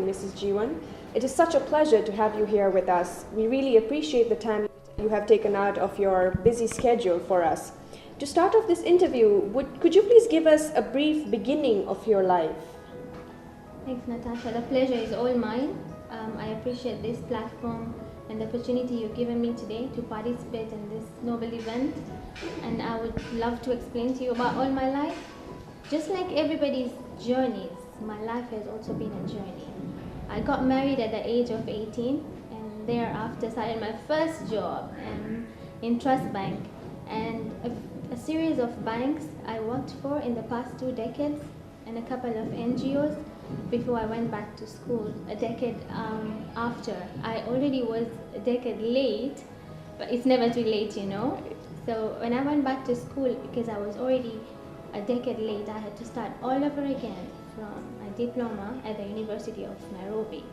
Mrs. Jiwan. It is such a pleasure to have you here with us. We really appreciate the time you have taken out of your busy schedule for us. To start off this interview, could you please give us a brief beginning of your life? Thanks, Natasha. The pleasure is all mine. I appreciate this platform and the opportunity you've given me today to participate in this noble event. And I would love to explain to you about all my life. Just like everybody's journeys, my life has also been a journey. I got married at the age of 18 and thereafter started my first job in Trust Bank and a series of banks I worked for in the past 2 decades and a couple of NGOs before I went back to school a decade after. I already was a decade late, but it's never too late, you know. So when I went back to school, because I was already a decade late, I had to start all over again from my diploma at the University of Nairobi.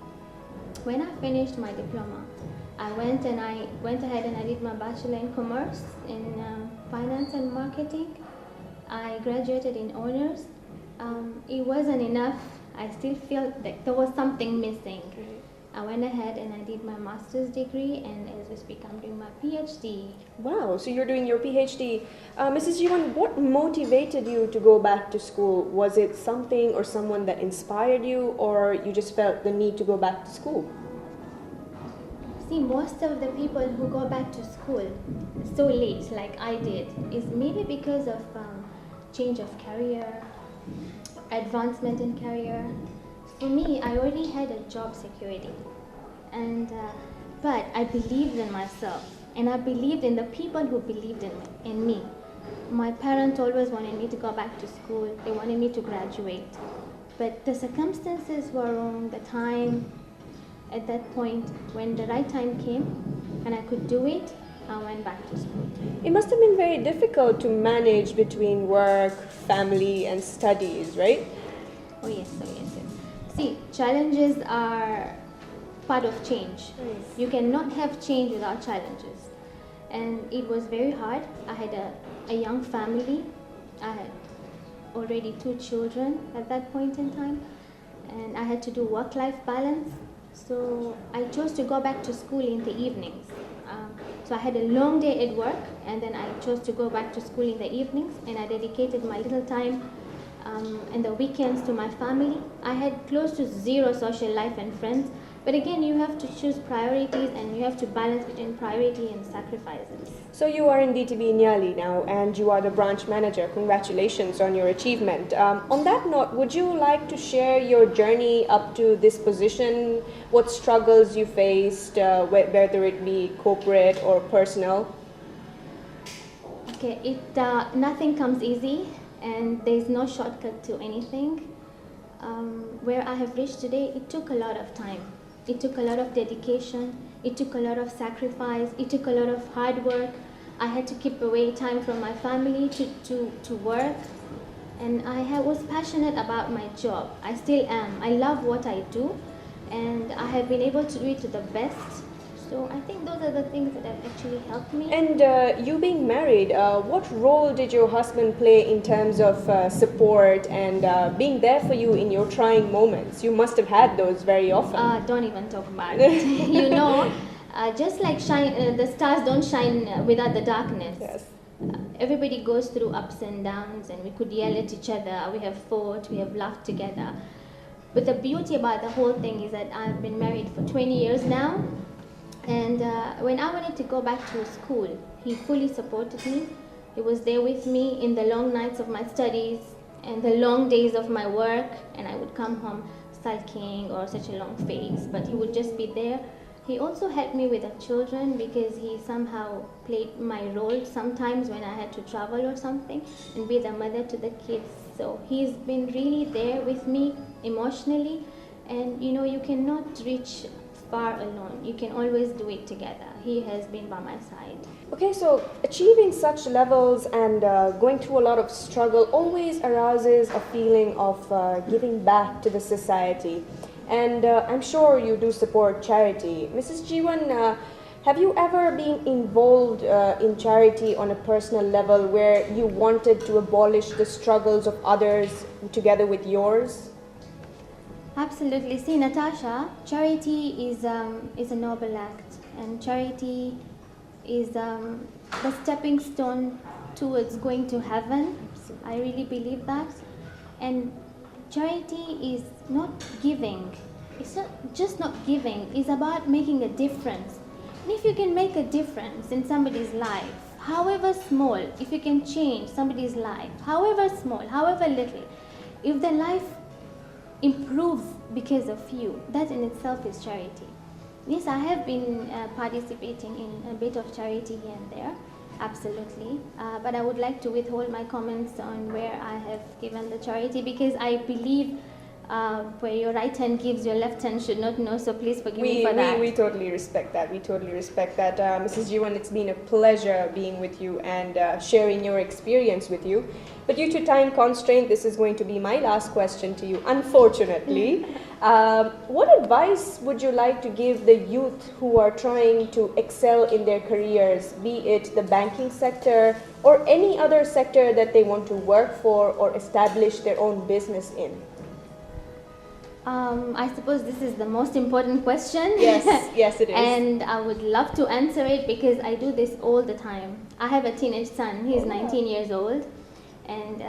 When I finished my diploma, I went ahead and I did my bachelor in commerce in finance and marketing. I graduated in honors. It wasn't enough. I still felt that there was something missing. I went ahead and I did my master's degree, and as we speak, I'm doing my PhD. Wow, so you're doing your PhD. Mrs. Jiwan, what motivated you to go back to school? Was it something or someone that inspired you, or you just felt the need to go back to school? See, most of the people who go back to school so late, like I did, is maybe because of change of career, advancement in career. For me, I already had a job security, but I believed in myself, and I believed in the people who believed in me. My parents always wanted me to go back to school. They wanted me to graduate, but the circumstances were wrong. The time, at that point, when the right time came and I could do it, I went back to school. It must have been very difficult to manage between work, family, and studies, right? Oh yes. See, challenges are part of change. Yes. You cannot have change without challenges. And it was very hard. I had a young family. I had already 2 children at that point in time. And I had to do work-life balance. So I chose to go back to school in the evenings. So I had a long day at work, and then I chose to go back to school in the evenings, and I dedicated my little time in the weekends to my family. I had close to zero social life and friends, but again, you have to choose priorities and you have to balance between priority and sacrifices. So you are in DTB Nyali now, and you are the branch manager. Congratulations on your achievement. On that note, would you like to share your journey up to this position? What struggles you faced, whether it be corporate or personal? Okay, nothing comes easy, and there's no shortcut to anything. Where I have reached today, it took a lot of time. It took a lot of dedication. It took a lot of sacrifice. It took a lot of hard work. I had to keep away time from my family to work. And I was passionate about my job. I still am. I love what I do. And I have been able to do it to the best. So I think those are the things that have actually helped me. And you being married, what role did your husband play in terms of support and being there for you in your trying moments? You must have had those very often. Don't even talk about it. You know, just like the stars don't shine without the darkness. Yes. Everybody goes through ups and downs, and we could yell at each other. We have fought, we have laughed together. But the beauty about the whole thing is that I've been married for 20 years now. And when I wanted to go back to school, he fully supported me. He was there with me in the long nights of my studies and the long days of my work, and I would come home sulking or such a long face, but he would just be there. He also helped me with the children because he somehow played my role sometimes when I had to travel or something and be the mother to the kids. So he's been really there with me emotionally, and you know, you cannot reach far alone. You can always do it together. He has been by my side. Okay, so achieving such levels and going through a lot of struggle always arouses a feeling of giving back to the society. And I'm sure you do support charity. Mrs. Jiwan, have you ever been involved in charity on a personal level where you wanted to abolish the struggles of others together with yours? Absolutely. See, Natasha, charity is a noble act, and charity is the stepping stone towards going to heaven. I really believe that. And charity is not giving. It's not just not giving. It's about making a difference. And if you can make a difference in somebody's life, however small, if you can change somebody's life, however small, however little, if their life improves because of you, that in itself is charity. Yes, I have been participating in a bit of charity here and there, absolutely. But I would like to withhold my comments on where I have given the charity, because I believe where your right hand gives, your left hand should not know, so please forgive me for that. We totally respect that. We totally respect that. Mrs. Jiwan, it's been a pleasure being with you and sharing your experience with you. But due to time constraint, this is going to be my last question to you, unfortunately. What advice would you like to give the youth who are trying to excel in their careers, be it the banking sector or any other sector that they want to work for or establish their own business in? I suppose this is the most important question. Yes, yes it is. And I would love to answer it because I do this all the time. I have a teenage son, he's 19 years old. And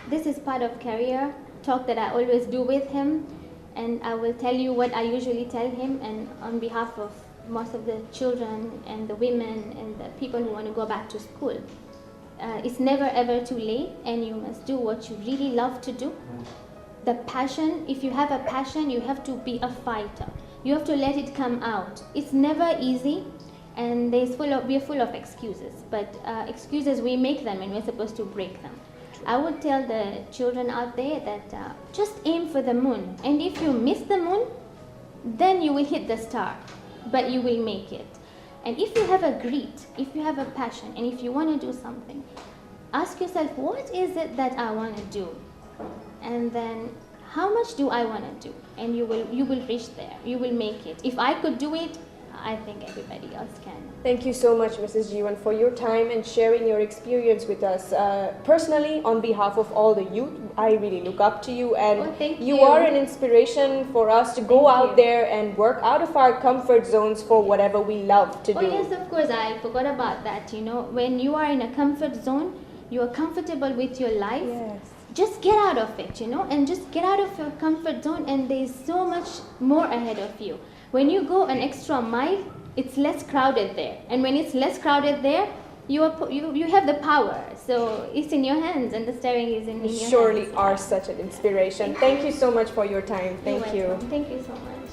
this is part of career talk that I always do with him. And I will tell you what I usually tell him, and on behalf of most of the children and the women and the people who want to go back to school. It's never ever too late, and you must do what you really love to do. The passion, if you have a passion, you have to be a fighter. You have to let it come out. It's never easy, and we're full of excuses. But excuses, we make them, and we're supposed to break them. I would tell the children out there that just aim for the moon. And if you miss the moon, then you will hit the star, but you will make it. And if you have a grit, if you have a passion, and if you want to do something, ask yourself, what is it that I want to do? And then, how much do I want to do? And you will reach there. You will make it. If I could do it, I think everybody else can. Thank you so much, Mrs. Jiwan, for your time and sharing your experience with us. Personally, on behalf of all the youth, I really look up to you, and thank you you. are an inspiration for us to go out there and work out of our comfort zones for whatever we love to do. Oh yes, of course, I forgot about that. You know, when you are in a comfort zone, you are comfortable with your life. Yes. Just get out of it, you know, and just get out of your comfort zone, and there's so much more ahead of you. When you go an extra mile, it's less crowded there, and when it's less crowded there, you have the power. So it's in your hands, and the steering is in your hands. Surely are such an inspiration. Thank you so much for your time. Thank you. Thank you so much.